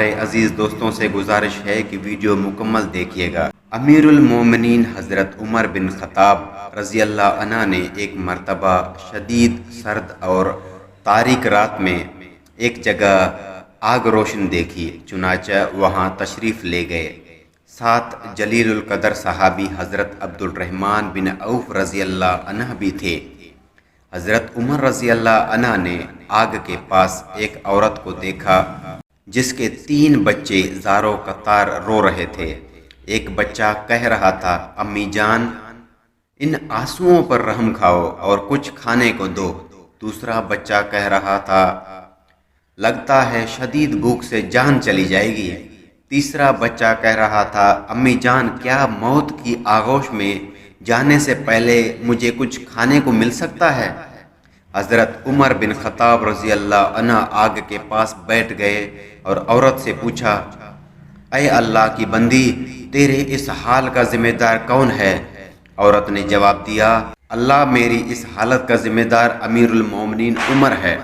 ہمارے عزیز دوستوں سے گزارش ہے کہ ویڈیو مکمل دیکھیے گا۔ امیر المومنین حضرت عمر بن خطاب رضی اللہ عنہ نے ایک مرتبہ شدید سرد اور تاریک رات میں ایک جگہ آگ روشن دیکھی، چنانچہ وہاں تشریف لے گئے۔ ساتھ جلیل القدر صحابی حضرت عبد الرحمن بن عوف رضی اللہ عنہ بھی تھے۔ حضرت عمر رضی اللہ عنہ نے آگ کے پاس ایک عورت کو دیکھا جس کے 3 بچے زاروں قطار رو رہے تھے۔ ایک بچہ کہہ رہا تھا، امی جان ان آنسوؤں پر رحم کھاؤ اور کچھ کھانے کو دو۔ دوسرا بچہ کہہ رہا تھا، لگتا ہے شدید بھوک سے جان چلی جائے گی۔ تیسرا بچہ کہہ رہا تھا، امی جان کیا موت کی آغوش میں جانے سے پہلے مجھے کچھ کھانے کو مل سکتا ہے؟ حضرت عمر بن خطاب رضی اللہ عنہ آگ کے پاس بیٹھ گئے اور عورت سے پوچھا، اے اللہ کی بندی، تیرے اس حال کا ذمہ دار کون ہے؟ عورت نے جواب دیا، اللہ میری اس حالت کا ذمہ دار امیر المومنین عمر ہے۔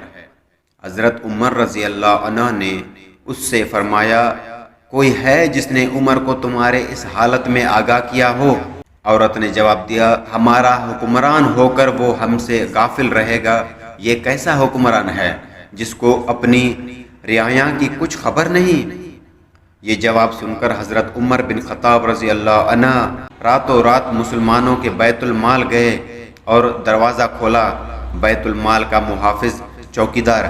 حضرت عمر رضی اللہ عنہ نے اس سے فرمایا، کوئی ہے جس نے عمر کو تمہارے اس حالت میں آگاہ کیا ہو؟ عورت نے جواب دیا، ہمارا حکمران ہو کر وہ ہم سے غافل رہے گا؟ یہ کیسا حکمران ہے جس کو اپنی رعایا کی کچھ خبر نہیں؟ یہ جواب سن کر حضرت عمر بن خطاب رضی اللہ عنہ راتوں رات مسلمانوں کے بیت المال گئے اور دروازہ کھولا۔ بیت المال کا محافظ چوکیدار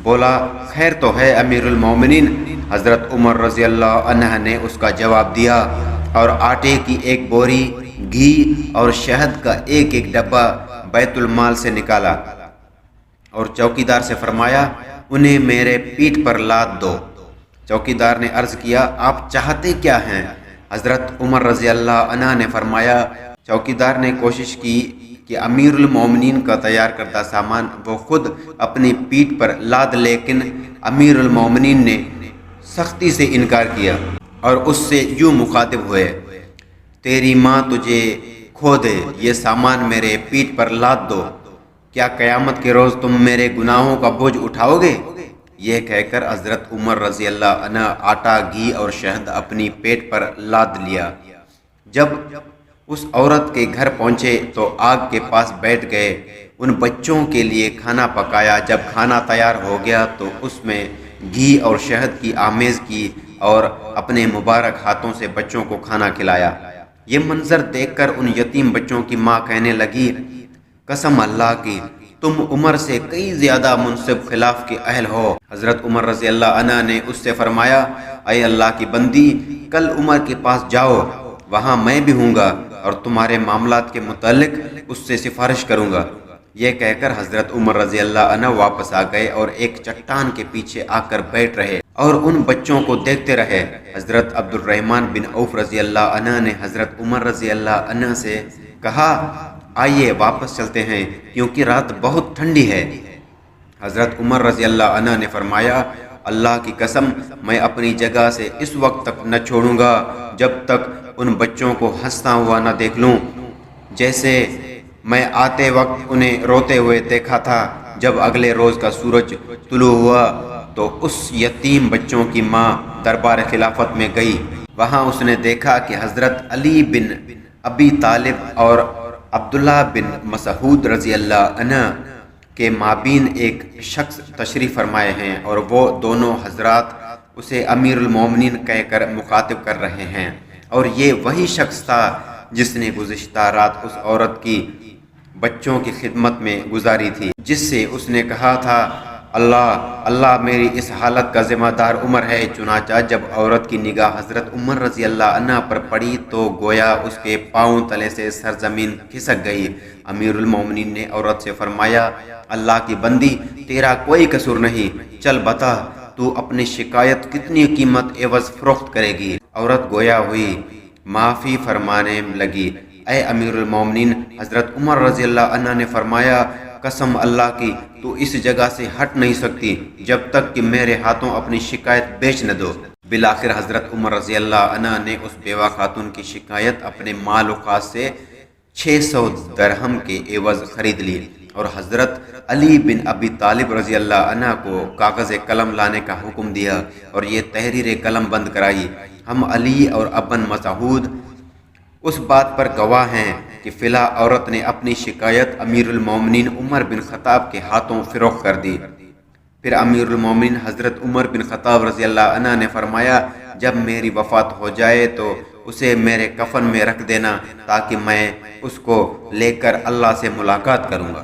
بولا، خیر تو ہے امیر المومنین؟ حضرت عمر رضی اللہ عنہ نے اس کا جواب دیا اور آٹے کی ایک بوری، گھی اور شہد کا ایک ایک ڈبہ بیت المال سے نکالا اور چوکیدار سے فرمایا، انہیں میرے پیٹھ پر لاد دو۔ چوکیدار نے عرض کیا، آپ چاہتے کیا ہیں؟ حضرت عمر رضی اللہ عنہ نے فرمایا، چوکیدار نے کوشش کی کہ امیر المومنین کا تیار کردہ سامان وہ خود اپنی پیٹھ پر لاد، لیکن امیر المومنین نے سختی سے انکار کیا اور اس سے یوں مخاطب ہوئے، تیری ماں تجھے کھو دے، یہ سامان میرے پیٹھ پر لاد دو، کیا قیامت کے روز تم میرے گناہوں کا بوجھ اٹھاؤ گے؟ یہ کہہ کر حضرت عمر رضی اللہ عنہ آٹا، گھی اور شہد اپنی پیٹ پر لاد لیا۔ جب اس عورت کے گھر پہنچے تو آگ کے پاس بیٹھ گئے، ان بچوں کے لیے کھانا پکایا۔ جب کھانا تیار ہو گیا تو اس میں گھی اور شہد کی آمیز کی اور اپنے مبارک ہاتھوں سے بچوں کو کھانا کھلایا۔ یہ منظر دیکھ کر ان یتیم بچوں کی ماں کہنے لگی، قسم اللہ کی تم عمر سے کئی زیادہ منصف خلاف کے اہل ہو۔ حضرت عمر رضی اللہ عنہ نے اس سے فرمایا، اے اللہ کی بندی، کل عمر کے پاس جاؤ، وہاں میں بھی ہوں گا اور تمہارے معاملات کے متعلق اس سے سفارش کروں گا۔ یہ کہہ کر حضرت عمر رضی اللہ عنہ واپس آ گئے اور ایک چٹان کے پیچھے آ کر بیٹھ رہے اور ان بچوں کو دیکھتے رہے۔ حضرت عبد الرحمن بن عوف رضی اللہ عنہ نے حضرت عمر رضی اللہ عنہ سے کہا، آئیے واپس چلتے ہیں کیونکہ رات بہت ٹھنڈی ہے۔ حضرت عمر رضی اللہ عنہ نے فرمایا، اللہ کی قسم میں اپنی جگہ سے اس وقت تک نہ چھوڑوں گا جب تک ان بچوں کو ہنستا ہوا نہ دیکھ لوں، جیسے میں آتے وقت انہیں روتے ہوئے دیکھا تھا۔ جب اگلے روز کا سورج طلوع ہوا تو اس یتیم بچوں کی ماں دربار خلافت میں گئی۔ وہاں اس نے دیکھا کہ حضرت علی بن ابی طالب اور عبداللہ بن مسعود رضی اللہ عنہ کے مابین ایک شخص تشریف فرمائے ہیں اور وہ دونوں حضرات اسے امیر المومنین کہہ کر مخاطب کر رہے ہیں، اور یہ وہی شخص تھا جس نے گزشتہ رات اس عورت کی بچوں کی خدمت میں گزاری تھی، جس سے اس نے کہا تھا، اللہ میری اس حالت کا ذمہ دار عمر ہے۔ چنانچہ جب عورت کی نگاہ حضرت عمر رضی اللہ عنہ پر پڑی تو گویا اس کے پاؤں تلے سے سرزمین کھسک گئی۔ امیر المومنین نے عورت سے فرمایا، اللہ کی بندی، تیرا کوئی قصور نہیں، چل بتا تو اپنی شکایت کتنی قیمت عوض فروخت کرے گی؟ عورت گویا ہوئی، معافی فرمانے لگی، اے امیر المومنین، حضرت عمر رضی اللہ عنہ نے فرمایا، قسم اللہ کی تو اس جگہ سے ہٹ نہیں سکتی جب تک کہ میرے ہاتھوں اپنی شکایت بیچ نہ دو۔ بالآخر حضرت عمر رضی اللہ عنہ نے اس بیوہ خاتون کی شکایت اپنے مال و خاص سے 600 درہم کے عوض خرید لی اور حضرت علی بن ابی طالب رضی اللہ عنہ کو کاغذ قلم لانے کا حکم دیا اور یہ تحریر قلم بند کرائی۔ ہم علی اور ابن مسعود اس بات پر گواہ ہیں کہ فلاں عورت نے اپنی شکایت امیر المومنین عمر بن خطاب کے ہاتھوں فروخت کر دی۔ پھر امیر المومنین حضرت عمر بن خطاب رضی اللہ عنہ نے فرمایا جب میری وفات ہو جائے تو اسے میرے کفن میں رکھ دینا تاکہ میں اس کو لے کر اللہ سے ملاقات کروں گا۔